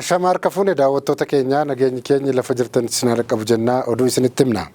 Ashamaar kafuun daawwattoota keenya nageenyi keenya lafa jirtan isin qabu jennaa oduu isinitti himna.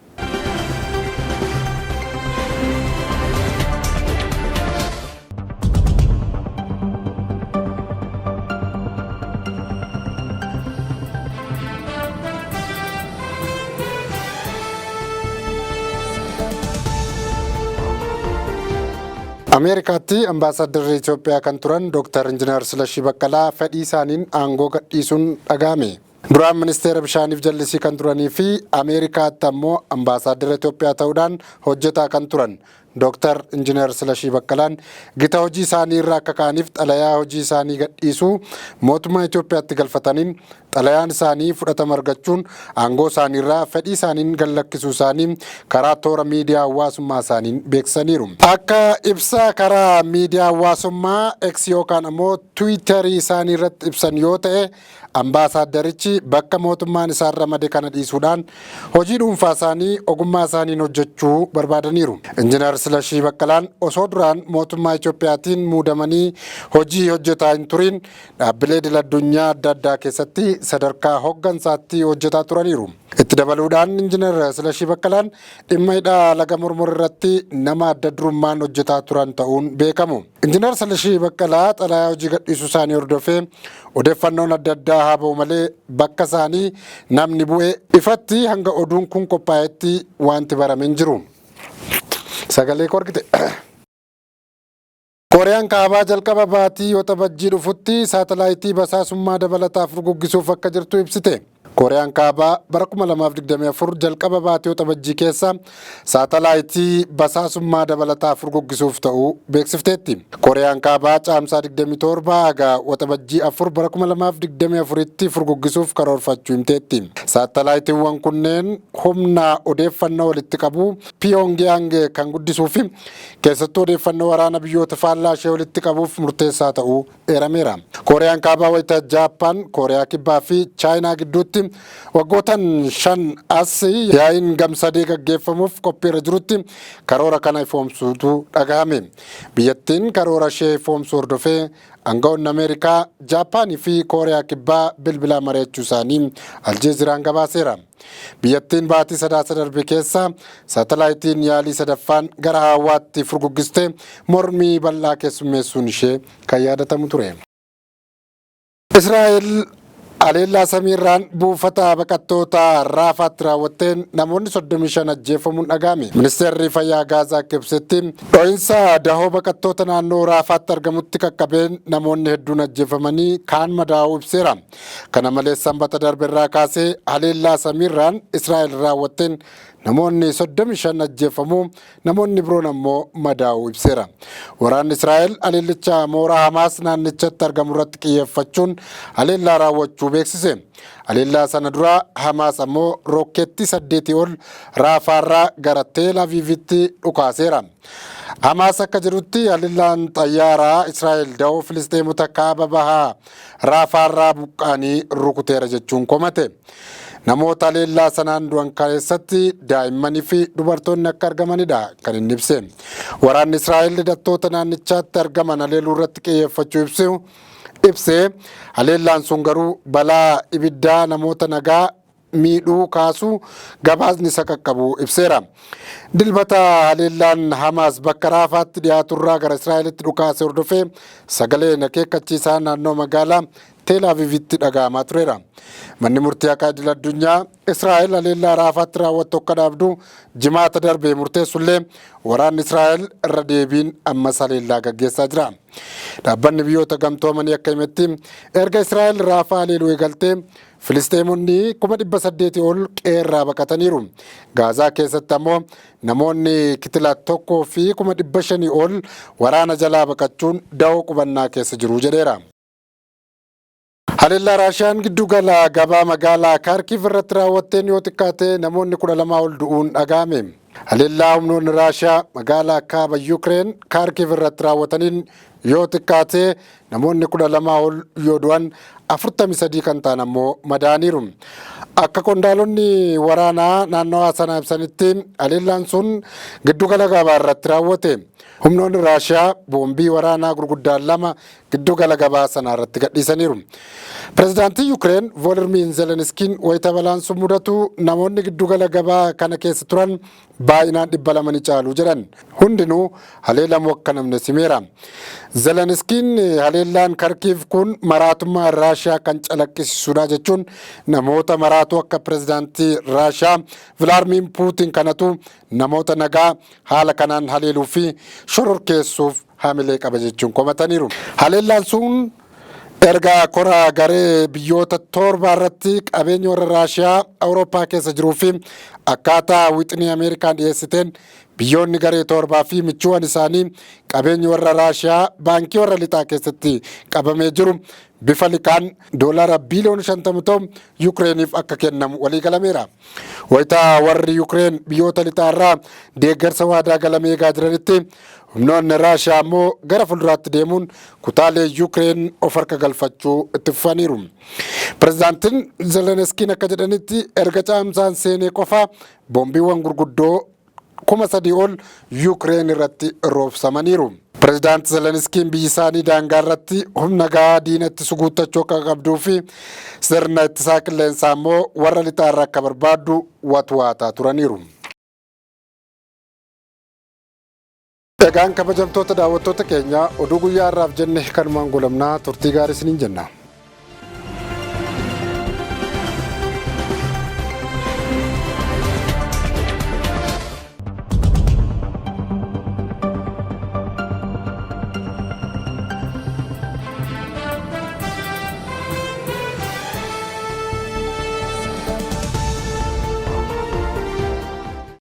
Ameerikaatti ambaasaaddarri Itoophiyaa kan turan Dr. Injiinar Silashii Baqqalaa fedhii isaaniin aangoo gadhiisuun dhaga'ame. Duraan ministeera bishaaniif jallisii kan turanii fi Ameerikaatti ammoo ambaasaaddarra Itoophiyaa ta'uudhaan hojjetaa kan turan Dr. Injiinar Silashii Baqqalaan gita hojii isaanii irraa akka kaaniif xalayaa hojii isaanii gadhiisuu mootummaa Itoophiyaatti galfataniin xalayaan isaanii fudhatama argachuun aangoo isaanii irraa fedhii isaaniin gallakkisuu isaanii karaa toora miidiyaa hawaasummaa isaaniin beeksisaniiru. Akka ibsa karaa miidiyaa hawaasummaa X yookaan ammoo Tiwiitarii isaanii irratti ibsan yoo ta'e ambaasaadarichi bakka mootummaan isaan ramade kana dhiisuudhaan hojii dhuunfaa isaanii ogummaa isaaniin hojjechuu barbaadaniiru. Injiinar Silashii Baqqalaan osoo duraan mootummaa Itoophiyaatiin muudamanii hojii hojjetaa hin turin dhaabbilee idil-addunyaa adda addaa keessatti sadarkaa hooggansaatti hojjetaa turaniiru. Itti dabaluudhaan Injiinar Silashii Baqqalaan dhimma hidhaa laga Mormor irratti nama adda durummaan hojjetaa turan ta'uun beekamu. Injiinar Silashii Baqqalaa xalayaa hojii gadhiisuu isaanii hordofee odeeffannoon adda addaa haa ba'u malee bakka isaanii namni bu'ee ifatti hanga oduun kun qophaa'etti wanti barame hin jiru. Sagalee korgite. Kooriyaan kaabaa jalqaba baatii yoo tabajjii dhufutti saatalaayitii basaasummaa dabalataaf furguggisuuf akka jirtu ibsite. Kooriyaan kaabaa bara 2024 jalqaba baatii yoo tabajjii keessa saatalaayitii basaasummaa dabalataaf furguggisuuf ta'uu beeksifteetti. Kooriyaan kaabaa caamsaa 27 haga waxabajjii 4 bara 2024tti furguggisuuf karoorfachuu himteetti. Saatalaayitiiwwan kunneen humna odeeffannoo walitti qabu Pyongyang kan guddisuu fi keessattuu odeeffannoo waraana biyyoota faallaa ishee walitti qabuuf murteessaa ta'uu eerameera. Kooriyaan kaabaa wayita Jaappaan, Kooriyaa kibbaa fi Chaayinaa gidduutti waggootan 5 as yaa'iin gamsadee gaggeeffamuuf qophiirra jirutti karoora kana ifoomsuutu dhagahame. Biyyattiin karoora ishee ifoomsuu hordofee aangawoonni Ameerikaa, Jaappaanii fi Kooriyaa kibbaa bilbilaa mari'achuu isaanii Aljeeziraan gabaaseera. Biyyattiin baatii sadaasa darbe keessa saatalaayitiin yaalii sadaffaan gara hawwaatti furguggiste mormii bal'aa keessummeessuun ishee kan yaadatamu ture. Israa'el Aleellaa samiirraan buufata baqattoota Raafaatti raawwatteen namoonni 35 ajjeefamuun dhaga'ame. Ministeerri fayyaa Gaazaa akka ibsetti dho'insa dahoo baqattoota naannoo Raafaatti argamutti qaqqabeen namoonni hedduun ajjeefamanii kaan madaa'uu ibseera. Kana malees sanbata darbeerraa kaasee aleellaa samiirraan Israa'el raawwatteen namoonni 35 ajjeefamuu namoonni biroon ammoo madaa'uu ibseera. Waraanni Israa'el aleellicha mooraa Hamaas naannichatti argamu irratti xiyyeeffachuun aleellaa raawwachuu beeksise. Aleellaa sana dura Hamaas ammoo rokkeetti 8 ol Raafaarraa gara Teel Aviivitti dhukaaseera. Hamaas akka jedhutti aleellaan xayyaaraa Israa'el dahoo Filisteemota kaaba bahaa Raafaarraa buqqaanii rukuteera jechuun komate. Namoota aleellaa sanaan du'an keessatti daa'immanii fi dubartoonni akka argamanidha kan inni ibse. Waraanni Israa'el hidhattoota naannichaatti argaman aleelluu irratti xiyyeeffachuu ibsee aleellaan sun garuu balaa ibiddaa namoota nagaa miidhuu kaasuu gabaasni isa qaqqabu ibseera. Dilbata aleellaan Hamaas bakka Raafaatti dhiyaaturraa gara Israa'elitti dhukaase hordofee sagaleen akeekkachiisaa naannoo magaalaa Teel Aviivitti dhaga'amaa tureera. Manni murtii haqaa idil-addunyaa Israa'el aleellaa Raafaatti raawwattu akka dhaabdu jimaata darbee murteessullee waraanni Israa'el irra deebiin ammas aleellaa gaggeessaa jira. Dhaabbanni biyyoota gamtoomanii akka himetti erga Israa'el Raafaa aleeluu eegaltee Filisteemonni 800 ol qeerraa baqataniiru. Gaazaa keessatti ammoo namoonni kitila 1 fi 500 ol waraana jalaa baqachuun da'oo qubannaa keessa jiru jedheera. Aleellaa Raashiyaan giddugala gabaa magaalaa Kaarkiv irratti raawwatteen yoo xiqqaate namoonni 12 ol du'uun dhaga'ame. Aleellaa humnoonni Raashiyaa magaalaa kaaba Yuukireen Kaarkiv irratti raawwataniin yoo xiqqaate namoonni 12 ol yoo du'an 43 kan ta'an ammoo madaaniiru. Akka qondaalonni waraanaa naannawaa sana ibsanitti haleellaan sun giddugala gabaa irratti raawwate. Humnoonni Raashiyaa boombii waraanaa gurguddaan lama giddugala gabaa sana irratti gadhiisaniiru. Pireezidaantii Yuukireen Volodimiir Zelenskiin wayita balaan sun mudatu namoonni giddugala gabaa kana keessa turan baay'inaan 200 ni caalu jedhan. Hundinuu haleelamuu akka namni simeera. Zelenskiin haleellaan Karkiif kun maraatummaa Raashiyaa kan calaqqisiisudha jechuun namoota maraatu akka pireezidaantii Raashiyaa Vilaadimiir Puutiin kanatu namoota nagaa haala kanaan haleeluu fi shororkeessuuf haamilee qaba jechuun komataniiru. Haleellaan sun erga kora garee biyyoota torba irratti qabeenya warra Raashiyaa Awurooppaa keessa jiruu fi akkaataa wixinii Ameerikaan dhiyeessiteen biyyoonni garee torbaa fi michuuwwan isaanii qabeenya warra Raashiyaa baankii warra lixaa keessatti qabamee jiru bifa liqaan doolaara biiliyoona 50 ta'u Yukireeniif akka kennamu walii galameera. Wayita warri Yukireen biyyoota lixaa irraa deeggarsa waadaa galamee eegaa jiranitti humnoonni Raashiyaa immoo gara fuulduraatti deemuun kutaalee Yukireen of harka galfachuu itti fufaniiru. Pireezidaantiin Zelenskiin akka jedhanitti erga caamsaan seenee qofa boombiiwwan gurguddoo 3,000 ol Yukireen irratti roobsamaniiru. Pireezidaanti Zelenskiin biyyi isaanii daangaa irratti humna gahaa diinatti suguuttachuu akka qabduu fi sirna ittisaa qilleensaa immoo warra lixaa irraa akka barbaaddu watwaataa turaniiru. Egaan kabajamtoota daawwattoota keenya oduu guyyaa irraaf jenne kanumaan goolabnaa turtii gaarii isiniin jenna.